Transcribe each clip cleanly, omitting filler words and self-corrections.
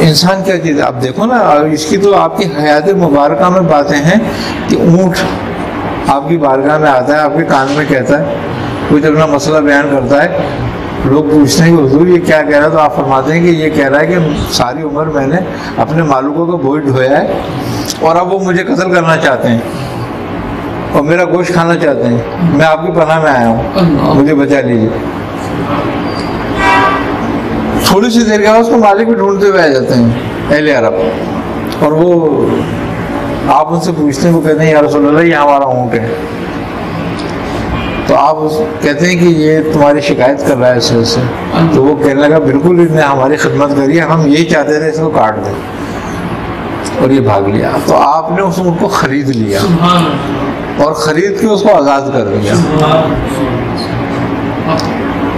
انسان کیا چیز ہے؟ اب دیکھو نا، اس کی تو آپ کی حیات مبارکہ میں باتیں ہیں کہ اونٹ آپ کی بارگاہ میں آتا ہے، آپ کے کان میں کہتا ہے، کچھ اپنا مسئلہ بیان کرتا ہے، لوگ پوچھتے ہیں کہ حضور یہ کیا کہہ رہا ہے، تو آپ فرماتے ہیں کہ یہ کہہ رہا ہے کہ ساری عمر میں نے اپنے مالکوں کا بوجھ ڈھویا ہے اور اب وہ مجھے قتل کرنا چاہتے ہیں اور میرا گوشت کھانا چاہتے ہیں، میں آپ کی پناہ میں آیا ہوں، مجھے بچا لیجیے۔ تھوڑی سی دیر کے بعد اس کو مالک بھی ڈھونڈتے ہوئے آ جاتے ہیں اہل عرب، اور وہ آپ ان سے پوچھتے ہیں، وہ کہتے ہیں یا رسول اللہ یہ ہمارا اونٹ ہے، تو آپ کہتے ہیں کہ یہ تمہاری شکایت کر رہا ہے اس وجہ سے، تو وہ کہنے لگا بالکل اس نے ہماری خدمت کری ہے، ہم یہی چاہتے تھے اس کو کاٹ دیں، اور یہ بھاگ لیا۔ تو آپ نے اس اونٹ کو خرید لیا اور خرید کے اس کو آزاد کر دیا،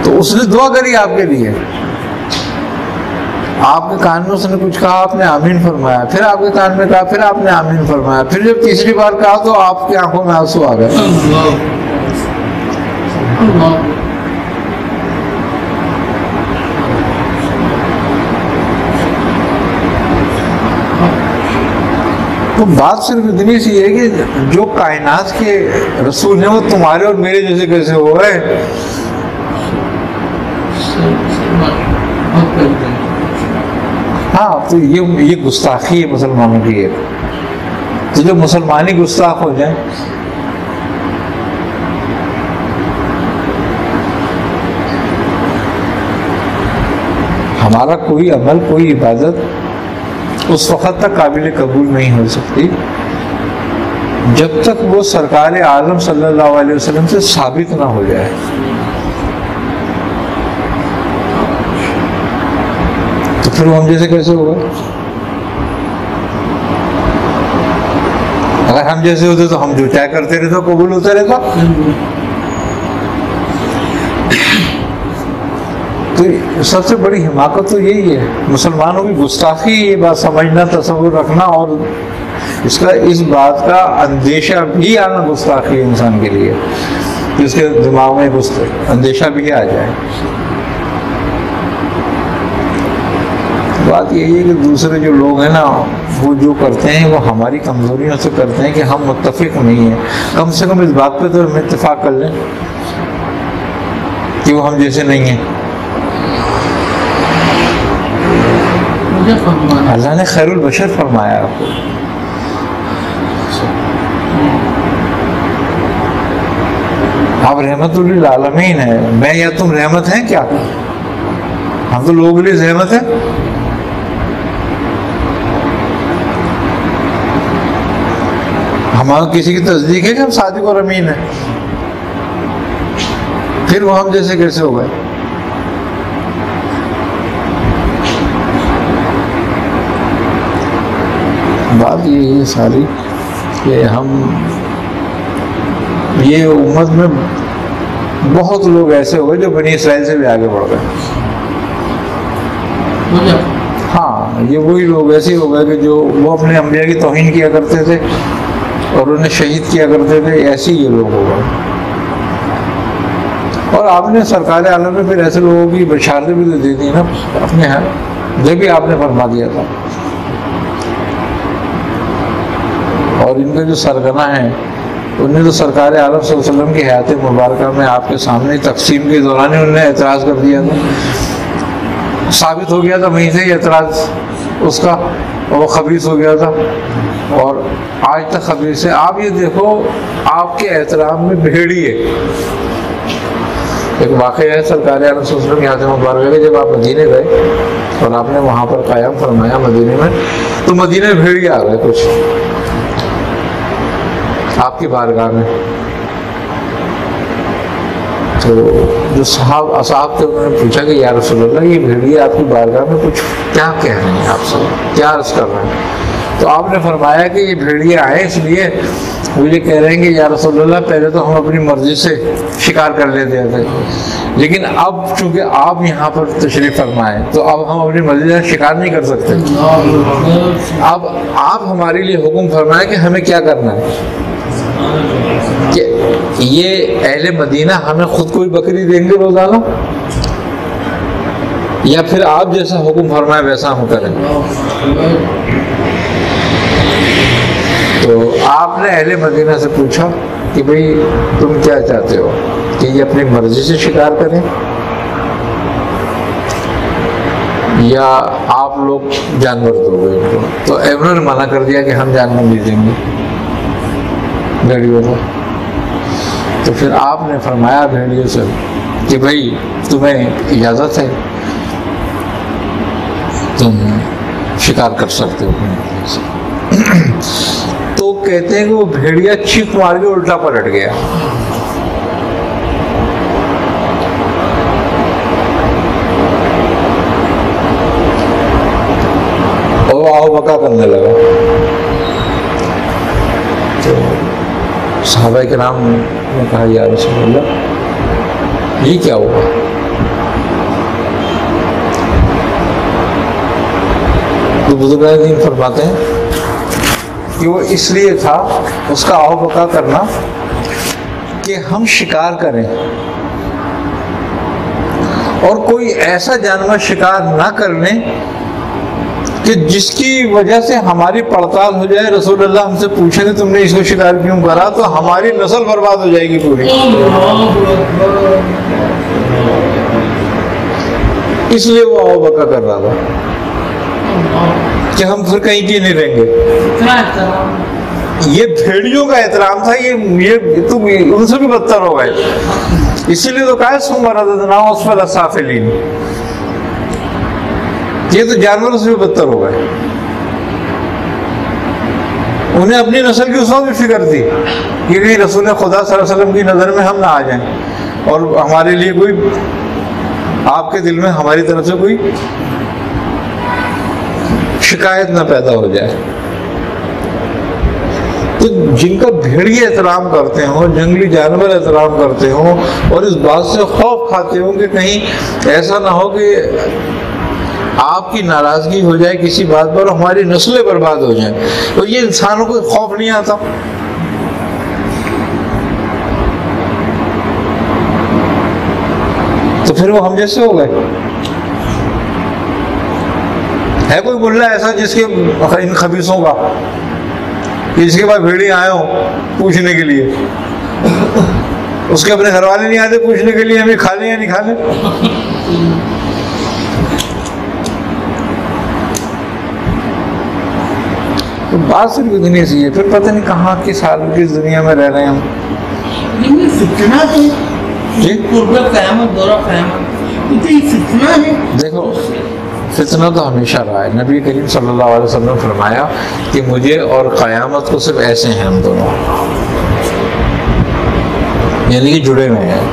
تو اس نے دعا کری آپ کے لیے، آپ کے کان میں اس نے کچھ کہا، آپ نے آمین فرمایا، پھر آپ کے کان میں کہا، پھر آپ نے آمین فرمایا، پھر جب تیسری بار کہا تو آپ کی آنکھوں میں آنسو آ گئے۔ تو بات صرف اتنی سی ہے کہ جو کائنات کے رسول ہیں وہ تمہارے اور میرے جیسے کیسے ہو گئے؟ ہاں، تو یہ گستاخی ہے مسلمانوں کی ایک، تو جو مسلمانی گستاخ ہو جائیں، ہمارا کوئی عمل، کوئی عبادت اس وقت تک قابل قبول نہیں ہو سکتی جب تک وہ سرکار عالم صلی اللہ علیہ وسلم سے ثابت نہ ہو جائے۔ تو پھر وہ ہم جیسے کیسے ہوگا؟ اگر ہم جیسے ہوتے تو ہم جو چاہے کرتے رہتے قبول ہوتا رہتا۔ تو سب سے بڑی حماقت تو یہی ہے، مسلمانوں کی گستاخی، یہ بات سمجھنا، تصور رکھنا، اور اس بات کا اندیشہ بھی آنا گستاخی ہے انسان کے لیے، کہ اس کے دماغ میں اندیشہ بھی آ جائے۔ بات یہی ہے کہ دوسرے جو لوگ ہیں نا، وہ جو کرتے ہیں وہ ہماری کمزوریوں سے کرتے ہیں کہ ہم متفق نہیں ہیں، کم سے کم اس بات پہ تو ہم اتفاق کر لیں کہ وہ ہم جیسے نہیں ہیں۔ اللہ نے خیر البشر فرمایا آپ کو، آپ رحمت للعالمین ہیں، میں یا تم رحمت ہیں کیا؟ ہم تو لوگوں کے لیے رحمت ہیں۔ ہمارا کسی کی تصدیق ہے کہ ہم صادق اور امین ہیں، پھر وہ ہم جیسے کیسے ہو گئے؟ بات یہی ہے ساری کہ ہم یہ امت میں بہت لوگ ایسے ہو گئے جو بنی اسرائیل سے بھی آگے بڑھ گئے۔ ہاں، یہ وہی لوگ ایسے ہو گئے کہ جو وہ اپنے انبیاء کی توہین کیا کرتے تھے اور انہیں شہید کیا کرتے تھے، ایسے ہی یہ لوگ ہو گئے۔ اور آپ نے سرکار عالم میں پھر ایسے لوگوں کی بشارتیں بھی تو دے دی نا اپنے ہاں، جو بھی آپ نے فرما دیا تھا۔ اور ان کا جو سرگنا ہے، انہوں نے تو سرکار عالم صلی اللہ علیہ وسلم کی حیات مبارکہ میں آپ کے سامنے تقسیم کے دوران انہوں نے اعتراض کر دیا تھا، ثابت ہو گیا تھا وہیں سے یہ اعتراض اس کا، اور وہ خبیث ہو گیا تھا، اور آج تک خبیث ہے۔ آپ یہ دیکھو، آپ کے احترام میں بھیڑی ہے۔ ایک واقعہ ہے سرکار عالم صلی اللہ علیہ وسلم کی حیات مبارکہ کے، جب آپ مدینے گئے اور آپ نے وہاں پر قیام فرمایا مدینے میں، تو مدینے میں بھیڑی آ گئے کچھ آپ کی بارگاہ میں۔ تو جو اصحاب تھے انہوں نے پوچھا کہ یا رسول اللہ، یہ بھیڑیے آپ کی بارگاہ میں کچھ کیا کہہ رہے ہیں، آپ سے کیا عرض کر رہے ہیں؟ تو آپ نے فرمایا کہ یہ بھیڑیے آئے اس لیے وہ یہ کہہ رہے ہیں کہ یا رسول اللہ، پہلے تو ہم اپنی مرضی سے شکار کر لیتے تھے، لیکن اب چونکہ آپ یہاں پر تشریف فرمائے تو اب ہم اپنی مرضی سے شکار نہیں کر سکتے، اب آپ ہمارے لیے حکم فرمائیں کہ ہمیں کیا کرنا ہے، کہ یہ اہل مدینہ ہمیں خود کوئی بکری دیں گے روزانہ، یا پھر آپ جیسا حکم فرمائے ویسا ہم کریں؟ تو آپ نے اہل مدینہ سے پوچھا کہ بھئی تم کیا چاہتے ہو کہ یہ اپنی مرضی سے شکار کریں یا آپ لوگ جانور دو گے ان کو؟ تو ایمنو نے منع کر دیا کہ ہم جانور نہیں دیں گے بھیڑیوں کو. تو پھر آپ نے فرمایا بھیڑیوں سے کہ بھئی تمہیں اجازت ہے، تم شکار کر سکتے ہو. تو کہتے ہیں کہ وہ بھیڑیا چیخ مار کے الٹا پلٹ گیا. اور وہ آہو بکا کرنے لگا. تو صحابہ کرام نے کہا یا رسول اللہ یہ کیا ہوا؟ تو بزرگان دین فرماتے ہیں کہ وہ اس لیے تھا اس کا آہو بکا کرنا کہ ہم شکار کریں اور کوئی ایسا جانور شکار نہ کر لیں کہ جس کی وجہ سے ہماری پڑتال ہو جائے. رسول اللہ ہم سے پوچھیں کہ تم نے اس کو شکار کیوں کرا، تو ہماری نسل برباد ہو جائے گی پوری. اس لیے وہ آہو بکا کر رہا تھا کہ ہم پھر کہیں کی نہیں رہیں گے. یہ بھیڑیوں کا احترام تھا. یہ تم ان سے بھی بدتر ہو گئے. اسی لیے تو کہا ثم رددناہ اسفل سافلین. یہ تو جانوروں سے بھی بدتر ہو گئے. انہیں اپنی نسل کی اس وقت بھی فکر تھی کہ کہیں رسول خدا صلی اللہ علیہ وسلم کی نظر میں ہم نہ آ جائیں اور ہمارے لیے کوئی آپ کے دل میں ہماری طرف سے کوئی شکایت نہ پیدا ہو جائے. تو جن کا بھیڑی احترام کرتے ہوں، جنگلی جانور احترام کرتے ہوں اور اس بات سے خوف کھاتے ہوں کہ کہیں ایسا نہ ہو کہ آپ کی ناراضگی ہو جائے کسی بات پر اور ہماری نسلیں برباد ہو جائیں، تو یہ انسانوں کو خوف نہیں آتا. تو پھر وہ ہم جیسے ہو گئے. ہے کوئی ملا ایسا جس کے ان خبیثوں کا کہ جس کے پاس بھیڑی آئے ہوں پوچھنے کے لیے؟ اس کے اپنے گھر والے نہیں آتے پوچھنے کے لیے ہمیں کھا لیں یا نہیں کھا لیں؟ بات صرف اتنی سی ہے. پھر پتہ نہیں کہاں کس حال کس دنیا میں رہ رہے ہیں ہم. فتنہ ہے جی قیامت دورہ قیامت یہ فتنہ ہے. دیکھو فتنہ تو ہمیشہ رہا ہے. نبی کریم صلی اللہ علیہ وسلم نے فرمایا کہ مجھے اور قیامت کو صرف ایسے ہیں ہم دونوں، یعنی کہ جڑے ہوئے ہیں.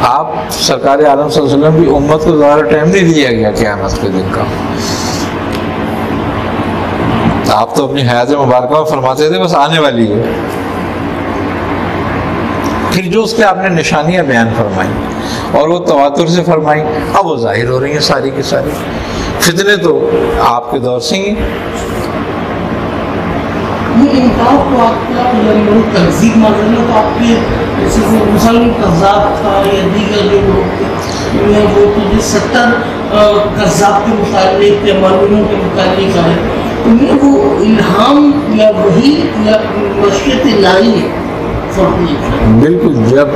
آپ سرکار عالم صلی اللہ علیہ وسلم کی امت کو زیادہ ٹائم نہیں دیا گیا قیامت کے دن کا. آپ تو اپنی حیات مبارکہ میں فرماتے تھے بس آنے والی ہے. پھر جو اس کے آپ نے نشانیاں بیان فرمائی اور وہ تواتر سے فرمائی، اب وہ ظاہر ہو رہی ہیں ساری کی ساری. فتنے تو آپ کے دور سے ہی تہذیب ماننا تو آپ کے جیسے مسلم قذاب تھا یا دیگر جو لوگ تھے وہ تو 70 قذاب کے متعلق یا معلوموں کے متعلق آئے. انہیں وہ الہام یا وحی یا مشیت الہی ہے. بالکل. جب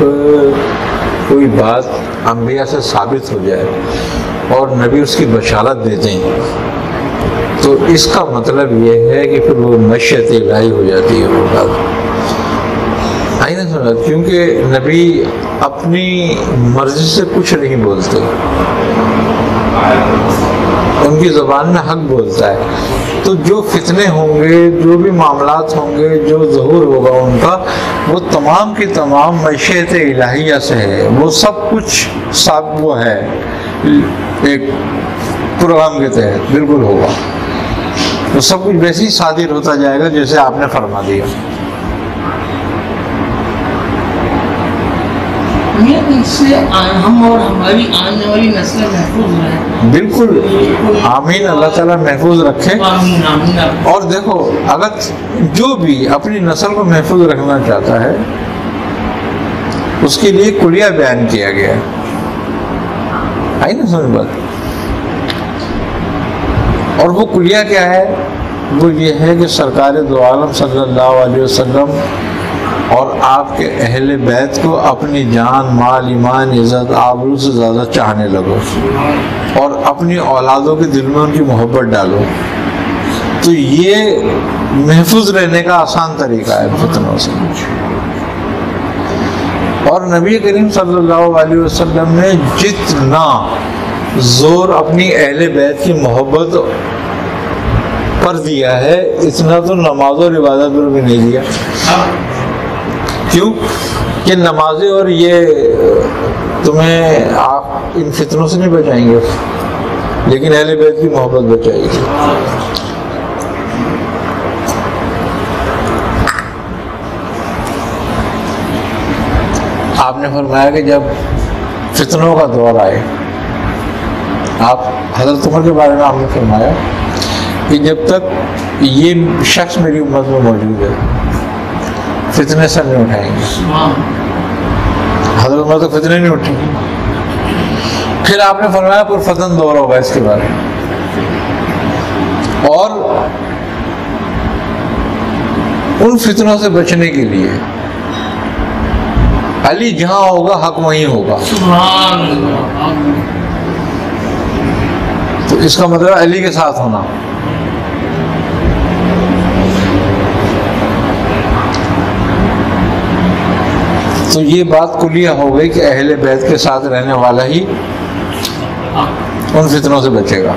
کوئی بات انبیاء سے ثابت ہو جائے اور نبی اس کی بشارت دیتے ہیں تو اس کا مطلب یہ ہے کہ پھر وہ مشیت الہی ہو جاتی ہے وہ بات. آئی نہ سمجھ، کیونکہ نبی اپنی مرضی سے کچھ نہیں بولتے، ان کی زبان میں حق بولتا ہے. تو جو فتنے ہوں گے، جو بھی معاملات ہوں گے، جو ظہور ہوگا ان کا، وہ تمام کی تمام مشیت الہیہ سے ہے. وہ سب کچھ سب وہ ہے ایک پروگرام کے تحت بالکل ہوگا. وہ سب کچھ ویسے ہی صادر ہوتا جائے گا جیسے آپ نے فرما دیا. ان سے ہم اور ہماری آنے والی نسلیں محفوظ رہیں. بالکل آمین. اللہ تعالیٰ محفوظ رکھے. اور دیکھو اگر جو بھی اپنی نسل کو محفوظ رکھنا چاہتا ہے اس کے لیے کلیہ بیان کیا گیا ہے. آئی نا سمجھ بات. اور وہ کلیہ کیا ہے؟ وہ یہ ہے کہ سرکار دو عالم صلی اللہ علیہ وسلم اور آپ کے اہل بیت کو اپنی جان، مال، ایمان، عزت، آبرو سے زیادہ چاہنے لگو اور اپنی اولادوں کے دل میں ان کی محبت ڈالو. تو یہ محفوظ رہنے کا آسان طریقہ ہے فتنوں سے. اور نبی کریم صلی اللہ علیہ وسلم نے جتنا زور اپنی اہل بیت کی محبت پر دیا ہے اتنا تو نماز اور عبادت پر بھی نہیں دیا. کیوں کہ نمازیں اور یہ تمہیں آپ ان فتنوں سے نہیں بچائیں گے، لیکن اہل بیت کی محبت بچائے گی. آپ نے فرمایا کہ جب فتنوں کا دور آئے، آپ حضرت عمر کے بارے میں آپ نے فرمایا کہ جب تک یہ شخص میری امت میں موجود ہے فتنے سے نہیں اٹھائیں گے. حضرت عمر تو فتنے نہیں اٹھیں گے. پھر آپ نے فرمایا پر فتن دور ہوگا اس کے بارے میں، اور ان فتنوں سے بچنے کے لیے علی جہاں ہوگا حق وہیں ہوگا. تو اس کا مطلب علی کے ساتھ ہونا. تو یہ بات کلیہ ہو گئی کہ اہل بیت کے ساتھ رہنے والا ہی ان فتنوں سے بچے گا.